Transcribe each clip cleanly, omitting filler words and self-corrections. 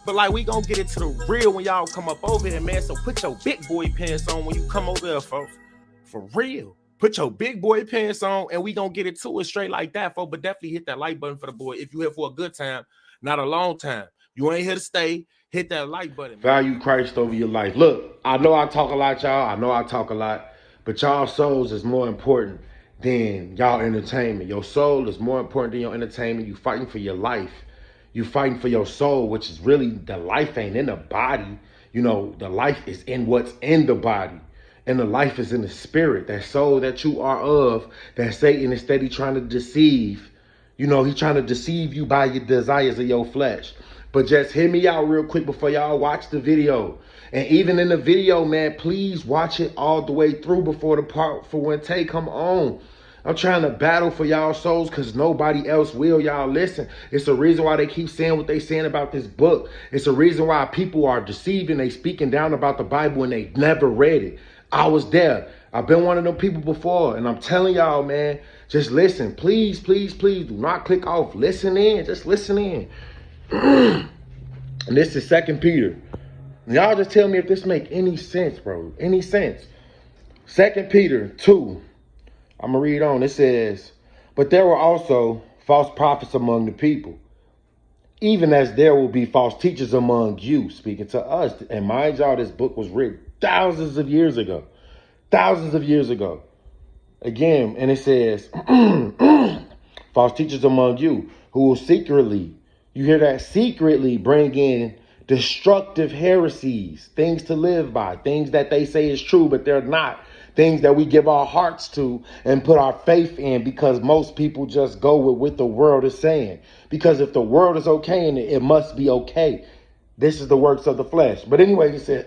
But like, we gonna get into the real when y'all come up over here, man. So put your big boy pants on when you come over here, folks. For real. Put your big boy pants on and we gonna get it to it straight like that, folks. But definitely hit that like button for the boy if you here for a good time, not a long time. You ain't here to stay. Hit that like button. Value Christ over your life. Look, I know I talk a lot, y'all. I know I talk a lot. But y'all souls is more important than y'all entertainment. Your soul is more important than your entertainment. You fighting for your life. You fighting for your soul, which is really, the life ain't in the body. You know, the life is in what's in the body. And the life is in the spirit, that soul that you are of, that Satan is steady trying to deceive. You know, he's trying to deceive you by your desires of your flesh. But just hear me out real quick before y'all watch the video. And even in the video, man, please watch it all the way through before the part for when Tay come on. I'm trying to battle for y'all souls because nobody else will. Y'all listen. It's the reason why they keep saying what they saying about this book. It's the reason why people are deceiving. They speaking down about the Bible and they never read it. I was there. I've been one of them people before. And I'm telling y'all, man, just listen. Please, please, please do not click off. Listen in. Just listen in. And this is 2 Peter. Y'all just tell me if this make any sense, bro. Any sense. 2 Peter 2. I'm going to read on. It says, but there were also false prophets among the people, even as there will be false teachers among you, speaking to us. And mind y'all, this book was written thousands of years ago. Thousands of years ago. Again, and it says, false teachers among you who will secretly, you hear that, secretly bring in destructive heresies, things to live by, things that they say is true, but they're not. Things that we give our hearts to and put our faith in because most people just go with what the world is saying. Because if the world is okay in it, it must be okay. This is the works of the flesh. But anyway, he said,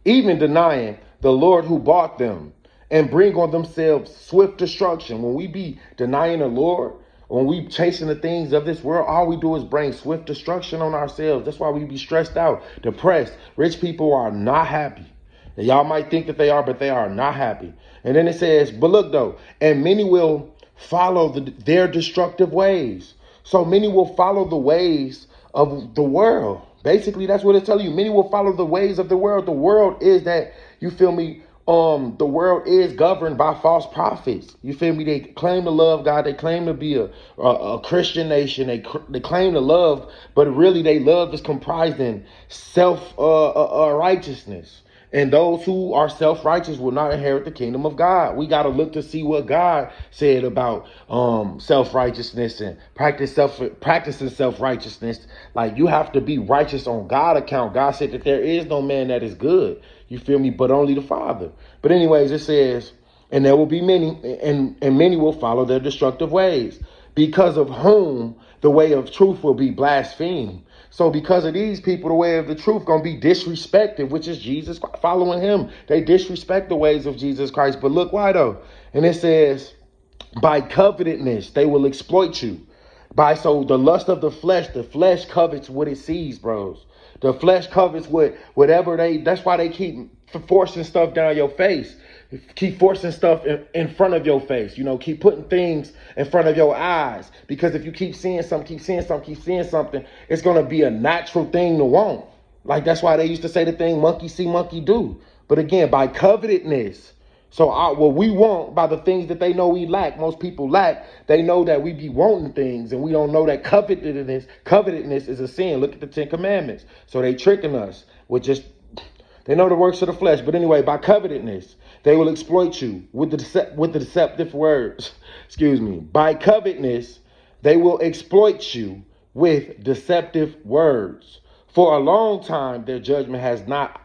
even denying the Lord who bought them and bring on themselves swift destruction. When we be denying the Lord, when we chasing the things of this world, all we do is bring swift destruction on ourselves. That's why we be stressed out, depressed. Rich people are not happy. Y'all might think that they are, but they are not happy. And then it says, but look though, and many will follow their destructive ways. So many will follow the ways of the world. Basically, that's what it's telling you. Many will follow the ways of the world. The world is that, you feel me? The world is governed by false prophets. You feel me? They claim to love God. They claim to be a Christian nation. They claim to love, but really they love is comprised in righteousness. And those who are self-righteous will not inherit the kingdom of God. We got to look to see what God said about self-righteousness and practicing self-righteousness. Like, you have to be righteous on God's account. God said that there is no man that is good. You feel me? But only the Father. But anyways, it says, and there will be many, and many will follow their destructive ways, because of whom the way of truth will be blasphemed. So because of these people, the way of the truth going to be disrespected, which is Jesus Christ. Following him, they disrespect the ways of Jesus Christ. But look why though. And it says, by covetousness, they will exploit you. So the lust of the flesh covets what it sees, bros. The flesh covets whatever that's why they keep forcing stuff down your face. Keep forcing stuff in front of your face. You know, keep putting things in front of your eyes. Because if you keep seeing something, it's going to be a natural thing to want. Like, that's why they used to say the thing, monkey see, monkey do. But again, by covetousness. So what we want by the things that they know we lack, most people lack, they know that we be wanting things and we don't know that covetousness is a sin. Look at the 10 Commandments. So they tricking us with just, they know the works of the flesh. But anyway, by covetousness, they will exploit you with the deceptive words. Excuse me. By covetousness, they will exploit you with deceptive words. For a long time, their judgment has not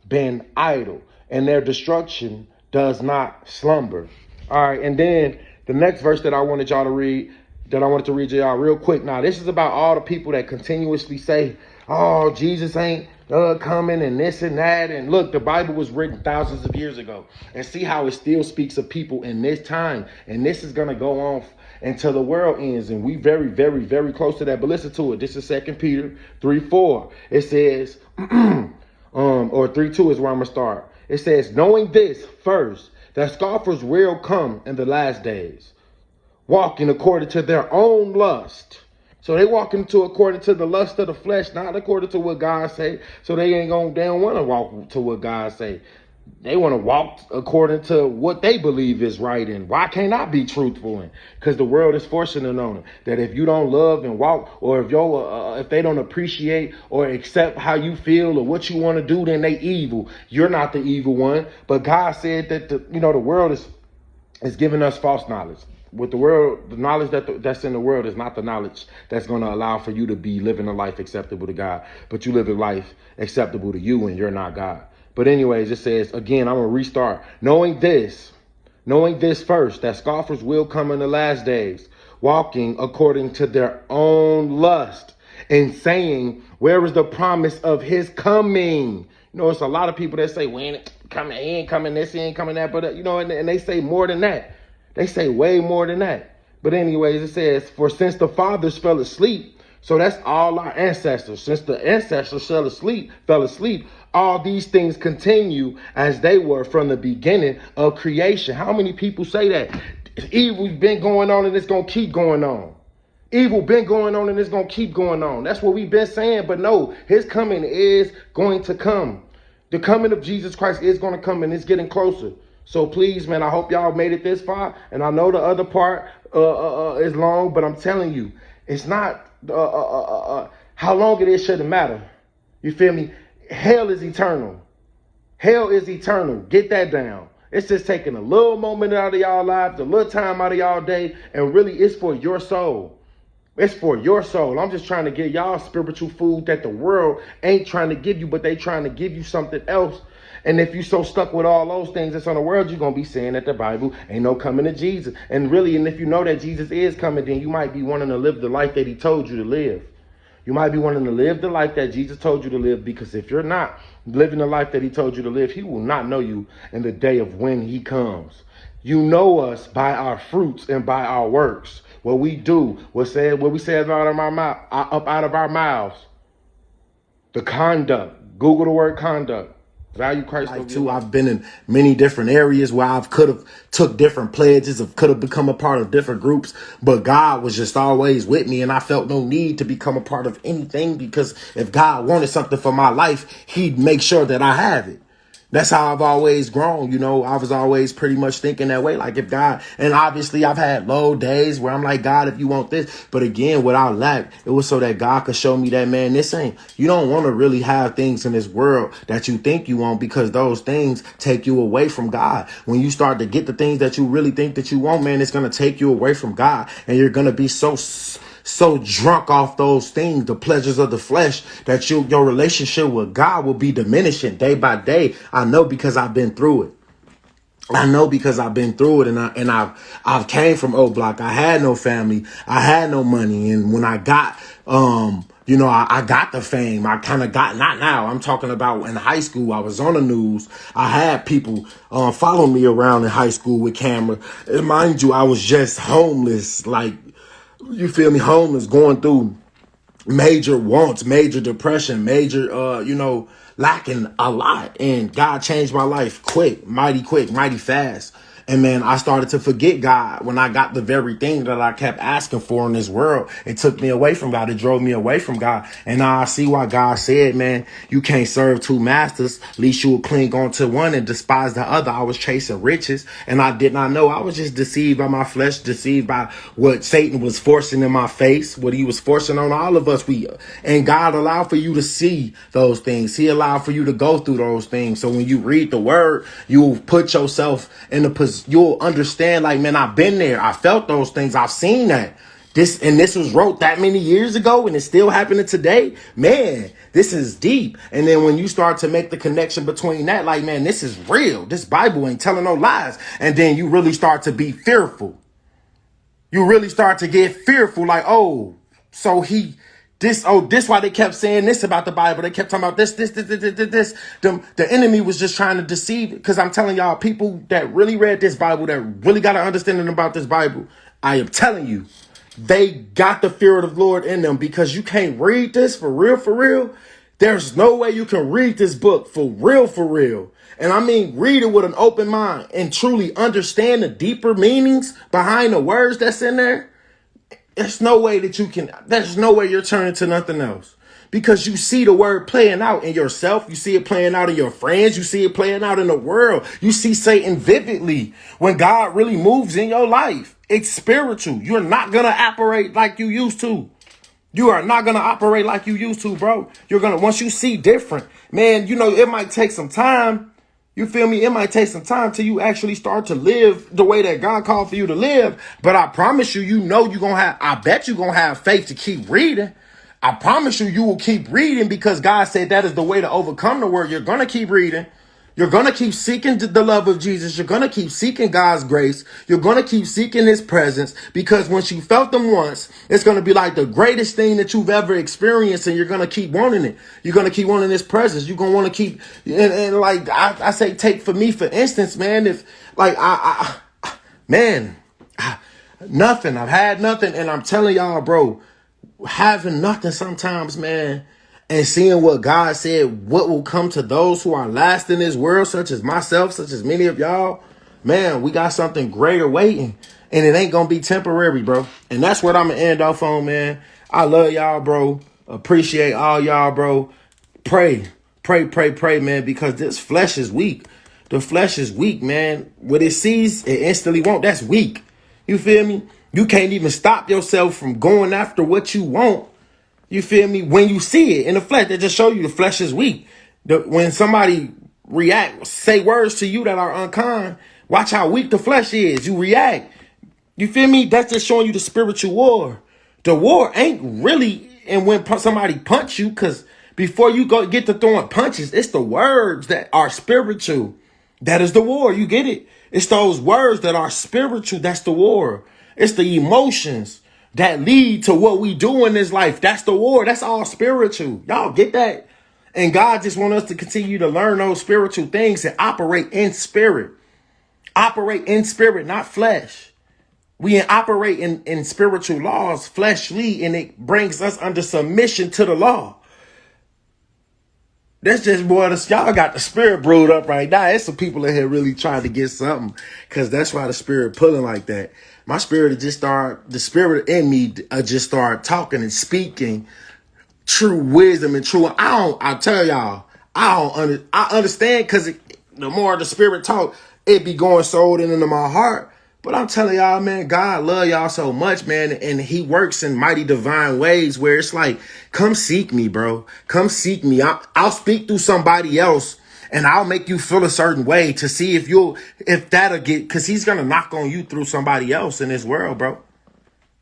been idle, and their destruction does not slumber. All right, and then the next verse that I wanted y'all to read, that I wanted to read to y'all real quick. Now, this is about all the people that continuously say, oh, Jesus ain't coming and this and that. And look, the Bible was written thousands of years ago. And see how it still speaks of people in this time. And this is going to go on until the world ends. And we very, very, very close to that. But listen to it. This is 2 Peter 3:4. It says, or 3:2 is where I'm going to start. It says, knowing this first, that scoffers will come in the last days, walking according to their own lust, So they walk into according to the lust of the flesh, not according to what God say. So they don't want to walk to what God say. They want to walk according to what they believe is right. And why can't I be truthful? And because the world is forcing it on them that if you don't love and walk, or if they don't appreciate or accept how you feel or what you want to do, then they evil. You're not the evil one. But God said that the world is giving us false knowledge. With the world, the knowledge that's in the world is not the knowledge that's going to allow for you to be living a life acceptable to God. But you live a life acceptable to you, and you're not God. But anyways, it says, again, I'm going to restart. Knowing this first, that scoffers will come in the last days, walking according to their own lust, and saying, where is the promise of his coming? It's a lot of people that say, he ain't coming this, he ain't coming that. But, and they say more than that. They say way more than that. But anyways, it says, for since the fathers fell asleep, so that's all our ancestors. Since the ancestors fell asleep, all these things continue as they were from the beginning of creation. How many people say that? Evil's been going on and it's going to keep going on. Evil been going on and it's going to keep going on. That's what we've been saying. But no, his coming is going to come. The coming of Jesus Christ is going to come, and it's getting closer. So please, man, I hope y'all made it this far. And I know the other part is long, but I'm telling you, it's not how long it is shouldn't matter. You feel me? Hell is eternal. Hell is eternal. Get that down. It's just taking a little moment out of y'all lives, a little time out of y'all day, and really it's for your soul. It's for your soul. I'm just trying to give y'all spiritual food that the world ain't trying to give you, but they trying to give you something else. And if you so stuck with all those things that's on the world, you're going to be saying that the Bible ain't no coming to Jesus. And if you know that Jesus is coming, then you might be wanting to live the life that he told you to live. You might be wanting to live the life that Jesus told you to live, because if you're not living the life that he told you to live, he will not know you in the day of when he comes. You know us by our fruits and by our works. What we do, what we say out of our mouth, up out of our mouths. The conduct. Google the word conduct. Value Christ over too. I've been in many different areas where I could have took different pledges, could have become a part of different groups, but God was just always with me, and I felt no need to become a part of anything, because if God wanted something for my life, he'd make sure that I have it. That's how I've always grown. I was always pretty much thinking that way. Like if God, and obviously I've had low days where I'm like, God, if you want this, but again, without lack, it was so that God could show me that, man, you don't want to really have things in this world that you think you want, because those things take you away from God. When you start to get the things that you really think that you want, man, it's going to take you away from God, and you're going to be so drunk off those things, the pleasures of the flesh, that your relationship with God will be diminishing day by day. I know, because I've been through it. And I've came from O-Block. I had no family. I had no money. And when I got, I got the fame. I kind of got, not now, I'm talking about in high school. I was on the news. I had people following me around in high school with camera. And mind you, I was just homeless, you feel me? Homeless, going through major wants, major depression, major, lacking a lot. And God changed my life quick, mighty fast. And man, I started to forget God when I got the very thing that I kept asking for in this world. It took me away from God. It drove me away from God. And now I see why God said, man, you can't serve two masters. At least you will cling on to one and despise the other. I was chasing riches, and I did not know. I was just deceived by my flesh, deceived by what Satan was forcing in my face, what he was forcing on all of us. And God allowed for you to see those things. He allowed for you to go through those things. So when you read the word, you'll put yourself in a position. You'll understand, like, man, I've been there. I felt those things. I've seen that. This was wrote that many years ago, and it's still happening today. Man, this is deep. And then when you start to make the connection between that, like, man, this is real. This Bible ain't telling no lies. And then you really start to be fearful. You really start to get fearful, like, this why they kept saying this about the Bible. They kept talking about this. The enemy was just trying to deceive. Because I'm telling y'all, people that really read this Bible, that really got an understanding about this Bible, I am telling you, they got the fear of the Lord in them, because you can't read this for real, for real. There's no way you can read this book for real, for real. And I mean, read it with an open mind and truly understand the deeper meanings behind the words that's in there. There's no way that you can, there's no way you're turning to nothing else. Because you see the word playing out in yourself. You see it playing out in your friends. You see it playing out in the world. You see Satan vividly when God really moves in your life. It's spiritual. You're not going to operate like you used to. You are not going to operate like you used to, bro. You're going to, once you see different, man, you know, it might take some time. You feel me? It might take some time till you actually start to live the way that God called for you to live. But I promise you, you know, you're going to have, I bet you're going to have faith to keep reading. I promise you, you will keep reading because God said that is the way to overcome the world. You're going to keep reading. You're going to keep seeking the love of Jesus. You're going to keep seeking God's grace. You're going to keep seeking his presence because once you felt them once, it's going to be like the greatest thing that you've ever experienced, and you're going to keep wanting it. You're going to keep wanting his presence. You're going to want to keep, and like I say, take for me, for instance, man, if like man, nothing, I've had nothing, and I'm telling y'all, bro, having nothing sometimes, man, and seeing what God said, what will come to those who are last in this world, such as myself, such as many of y'all, man, we got something greater waiting, and it ain't gonna be temporary, bro. And that's what I'm gonna end off on, man. I love y'all, bro. Appreciate all y'all, bro. Pray, pray, man, because this flesh is weak. The flesh is weak, man. What it sees, it instantly won't. That's weak. You feel me? You can't even stop yourself from going after what you want. You feel me? When you see it in the flesh, that just show you the flesh is weak. When somebody say words to you that are unkind, watch how weak the flesh is. You react. You feel me? That's just showing you the spiritual war. The war ain't really, and when somebody punch you, because before you go get to throwing punches, it's the words that are spiritual. That is the war. You get it? It's those words that are spiritual. That's the war. It's the emotions that lead to what we do in this life. That's the war. That's all spiritual. Y'all get that? And God just wants us to continue to learn those spiritual things and operate in spirit. Operate in spirit, not flesh. We operate in spiritual laws, fleshly, and it brings us under submission to the law. That's just, boy, y'all got the spirit brewed up right now. There's some people in here really trying to get something, because that's why the spirit pulling like that. My spirit just start, the spirit in me just start talking and speaking true wisdom and true. I tell y'all, I understand, because the more the spirit talk, it be going sold into my heart. But I'm telling y'all, man, God love y'all so much, man. And he works in mighty divine ways where it's like, come seek me, bro. Come seek me. I'll speak through somebody else, and I'll make you feel a certain way to see if that'll get, because he's going to knock on you through somebody else in this world, bro.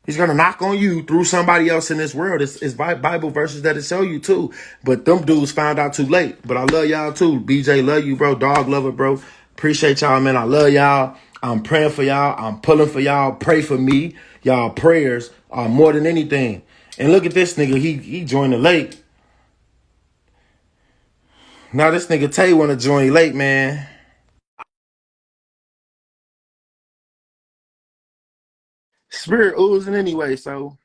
He's going to knock on you through somebody else in this world. It's Bible verses that'll show you too. But them dudes found out too late. But I love y'all too. BJ, love you, bro. Dog lover, bro. Appreciate y'all, man. I love y'all. I'm praying for y'all. I'm pulling for y'all. Pray for me. Y'all prayers are more than anything. And look at this nigga. He joined the late. Now this nigga Tay want to join late, man. Spirit oozing anyway, so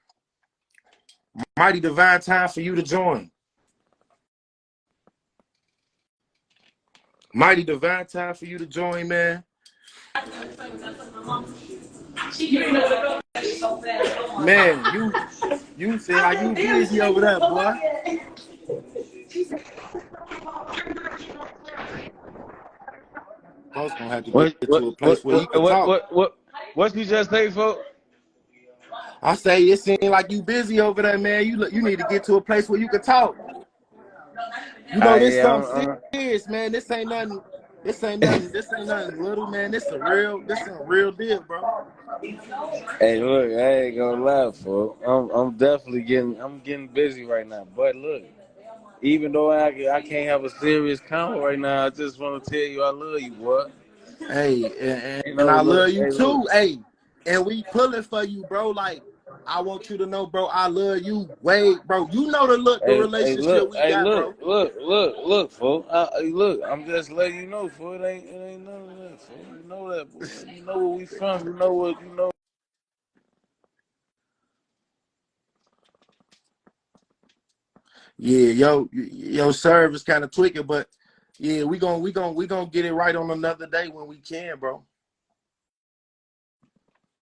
mighty divine time for you to join. Mighty divine time for you to join, man. Man, you say how you busy over there, boy. Folks gonna have to What get what to a place what where he what could what talk. what you just say, folks? I say it seems like you busy over there, man. You need to get to a place where you can talk. You know this Yeah, something serious, man. This ain't nothing. This ain't nothing. This ain't nothing little, man. This a real deal, bro. hey, look, I ain't gonna lie, folks. I'm definitely getting busy right now. But look, even though I can't have a serious convo right now, I just want to tell you I love you, boy. Hey, You and know, I look, love you hey, look, too. Hey, and we pulling for you, bro. Like, I want you to know, bro, I love you. Wait, bro. You know the relationship we got, bro. look, folks. Look, I'm just letting you know, folks. It ain't none of that, folks. You know that, boy. You know where we from. You know what you know. Yeah, yo, service kind of tweaking, but yeah, we gonna get it right on another day when we can, bro.